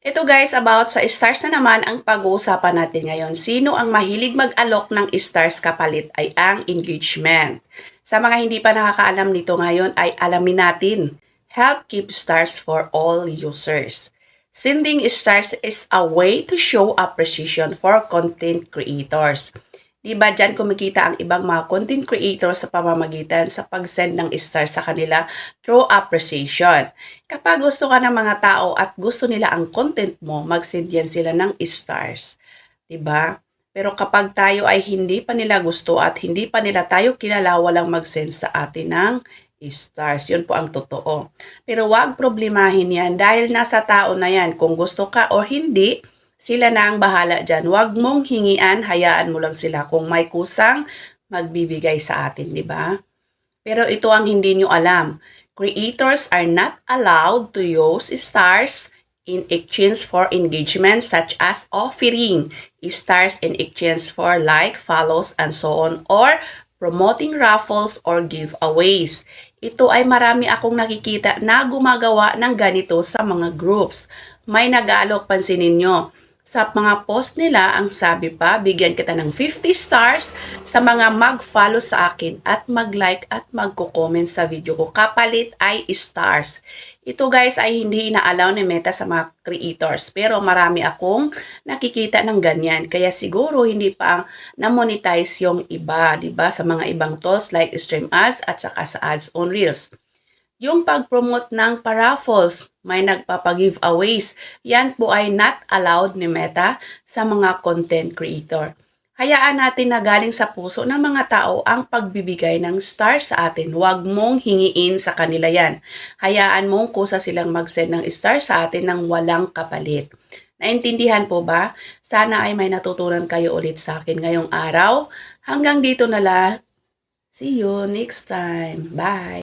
Ito guys, about sa stars na naman ang pag-uusapan natin ngayon. Sino ang mahilig mag-alok ng stars kapalit ay ang engagement. Sa mga hindi pa nakakaalam nito ngayon ay alamin natin. Help keep stars for all users. Sending stars is a way to show appreciation for content creators. Di ba dyan kumikita ang ibang mga content creators sa pamamagitan sa pag-send ng stars sa kanila through appreciation. Kapag gusto ka ng mga tao at gusto nila ang content mo, mag-send yan sila ng stars. Di ba? Pero kapag tayo ay hindi pa nila gusto at hindi pa nila tayo kilala, walang mag-send sa atin ng stars. Yun po ang totoo. Pero wag problemahin yan dahil nasa tao na yan. Kung gusto ka o hindi, sila na ang bahala dyan. Huwag mong hingian, hayaan mo lang sila. Kung may kusang, magbibigay sa atin, di ba? Pero ito ang hindi nyo alam. Creators are not allowed to use stars in exchange for engagement such as offering stars in exchange for like, follows, and so on, or promoting raffles or giveaways. Ito ay marami akong nakikita na gumagawa ng ganito sa mga groups. May nag-aalok, pansinin nyo. Sa mga post nila, ang sabi pa, bigyan kita ng 50 stars sa mga mag-follow sa akin at mag-like at magko-comment sa video ko. Kapalit ay stars. Ito guys ay hindi ina-allow ni Meta sa mga creators. Pero marami akong nakikita ng ganyan. Kaya siguro hindi pa na-monetize yung iba, di ba? Sa mga ibang tools like Stream Ads at saka sa Ads on Reels. Yung pag-promote ng paraffles, may nagpapag-giveaways. Yan po ay not allowed ni Meta sa mga content creator. Hayaan natin na galing sa puso ng mga tao ang pagbibigay ng stars sa atin. Huwag mong hingiin sa kanila yan. Hayaan mong kusa silang mag-send ng stars sa atin ng walang kapalit. Naintindihan po ba? Sana ay may natutunan kayo ulit sa akin ngayong araw. Hanggang dito na lang. See you next time. Bye!